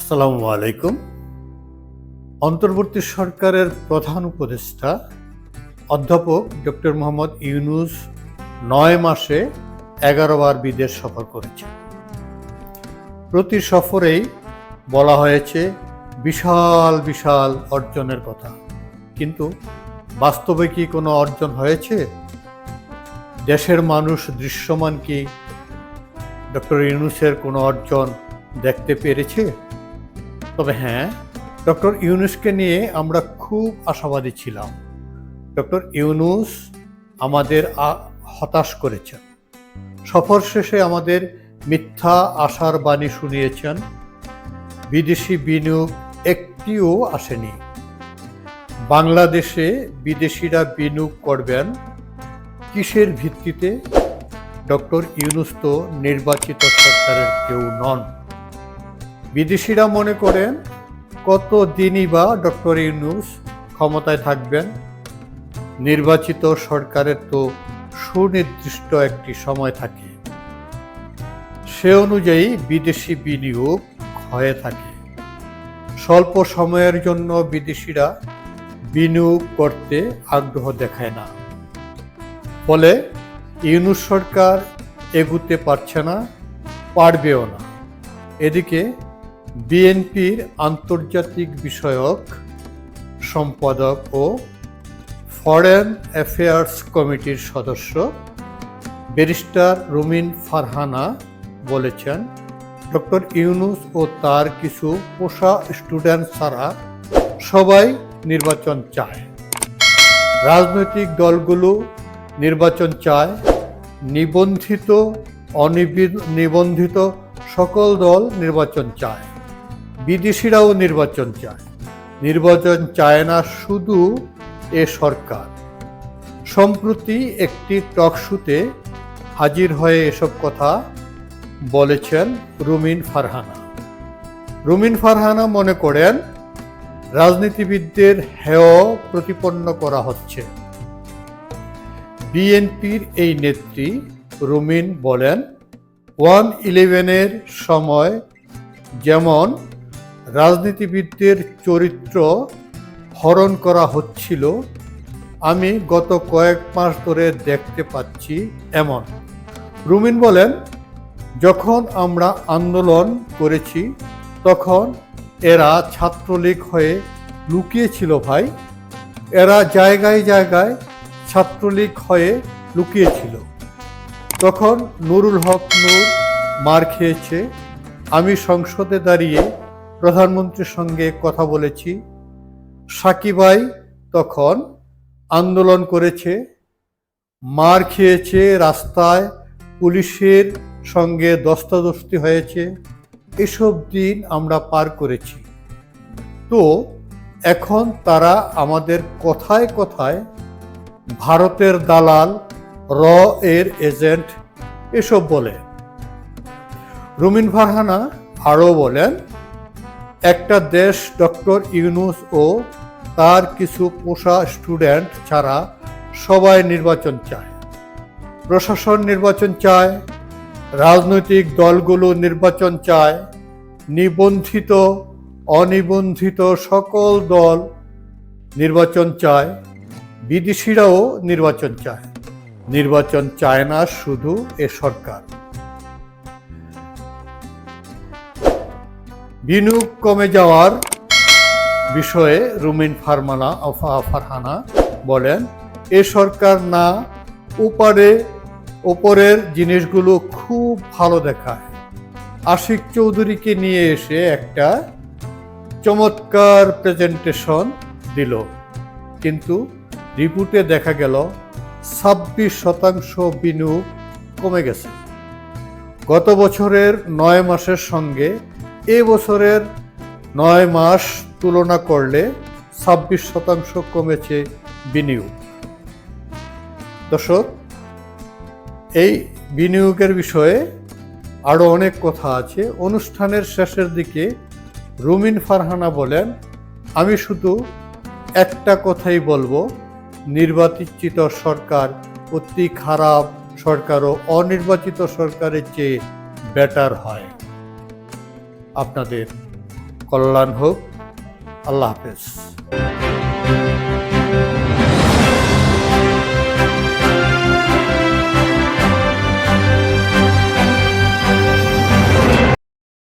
আসসালামু আলাইকুম। অন্তর্বর্তী সরকারের প্রধান উপদেষ্টা অধ্যাপক ডক্টর মোহাম্মদ ইউনূস ৯ মাসে ১১ বার বিদেশ সফর করেছেন। প্রতি সফরেই বলা হয়েছে বিশাল বিশাল অর্জনের কথা, কিন্তু বাস্তবে কি কোনো অর্জন হয়েছে? দেশের মানুষ দৃশ্যমান কি ডক্টর ইউনূসের কোনো অর্জন দেখতে পেরেছে? তবে হ্যাঁ, ডক্টর ইউনূসকে নিয়ে আমরা খুব আশাবাদী ছিলাম। ডক্টর ইউনূস আমাদের হতাশ করেছেন। সফর শেষে আমাদের মিথ্যা আশার বাণী শুনিয়েছেন। বিদেশি বিনিয়োগ একটিও আসেনি। বাংলাদেশে বিদেশিরা বিনিয়োগ করবেন কিসের ভিত্তিতে? ডক্টর ইউনূস তো নির্বাচিত সরকারের কেউ নন। বিদেশিরা মনে করেন কতদিনই বা ডক্টর ইউনূস ক্ষমতায় থাকবেন। নির্বাচিত সরকারের তো সুনির্দিষ্ট একটি সময় থাকে, সে অনুযায়ী বিদেশি বিনিয়োগ হয়ে থাকে। স্বল্প সময়ের জন্য বিদেশিরা বিনিয়োগ করতে আগ্রহ দেখায় না, ফলে ইউনূস সরকার এগুতে পারছে না, পারবেও না। এদিকে বিএনপির আন্তর্জাতিক বিষয়ক সম্পাদক ও ফরেন অ্যাফেয়ার্স কমিটির সদস্য ব্যারিস্টার রুমিন ফারহানা বলেছেন, ডক্টর ইউনূস ও তার কিছু পোষা স্টুডেন্ট ছাড়া সবাই নির্বাচন চায়। রাজনৈতিক দলগুলো নির্বাচন চায়, নিবন্ধিত অনিবন্ধিত সকল দল নির্বাচন চায়, বিদেশিরাও নির্বাচন চায়। নির্বাচন চায় না শুধু এ সরকার। সম্প্রতি একটি টকশোতে হাজির হয়ে এসব কথা বলেছেন রুমিন ফারহানা। রুমিন ফারহানা মনে করেন রাজনীতিবিদদের হেয় প্রতিপন্ন করা হচ্ছে। বিএনপির এই নেত্রী রুমিন বলেন, 1/11-এর সময় যেমন রাজনীতিবিদদের চরিত্র হরণ করা হচ্ছিল, আমি গত কয়েক মাস ধরে দেখতে পাচ্ছি এমন। রুমিন বলেন, যখন আমরা আন্দোলন করেছি তখন এরা ছাত্রলীগ হয়ে লুকিয়েছিল ভাই। এরা জায়গায় জায়গায় ছাত্রলীগ হয়ে লুকিয়েছিল। তখন নুরুল হক নূর মার খেয়েছে। আমি সংসদে দাঁড়িয়ে প্রধানমন্ত্রীর সঙ্গে কথা বলেছি। সাকিবাই তখন আন্দোলন করেছে, মার খেয়েছে, রাস্তায় পুলিশের সঙ্গে ধস্তাধস্তি হয়েছে। এসব দিন আমরা পার করেছি। তো এখন তারা আমাদের কথায় কথায় ভারতের দালাল, র এর এজেন্ট এসব বলে। রুমিন ফারহানা আরও বলেন, একটা দেশ ডক্টর ইউনূস ও তার কিছু পোষা স্টুডেন্ট ছাড়া সবাই নির্বাচন চায়। প্রশাসন নির্বাচন চায়, রাজনৈতিক দলগুলো নির্বাচন চায়, নিবন্ধিত অনিবন্ধিত সকল দল নির্বাচন চায়, বিদেশিরাও নির্বাচন চায়। নির্বাচন চায় না শুধু এ সরকার। বিনিয়োগ কমে যাওয়ার বিষয়ে রুমিন ফারহানা বলেন, এ সরকার না উপরের জিনিসগুলো খুব ভালো দেখায়। আশিক চৌধুরীকে নিয়ে এসে একটা চমৎকার প্রেজেন্টেশন দিল, কিন্তু রিপোর্টে দেখা গেল 26% বিনিয়োগ কমে গেছে। গত বছরের 9 মাসের সঙ্গে এ বছরের 9 মাস তুলনা করলে 26% কমেছে বিনিয়োগ। দর্শক, এই বিনিয়োগের বিষয়ে আরও অনেক কথা আছে। অনুষ্ঠানের শেষের দিকে রুমিন ফারহানা বলেন, আমি শুধু একটা কথাই বলবো, নির্বাচিত সরকার অতি খারাপ সরকারও অনির্বাচিত সরকারের চেয়ে বেটার হয়। আপনাদের কল্যাণ হোক। আল্লাহ হাফেজ।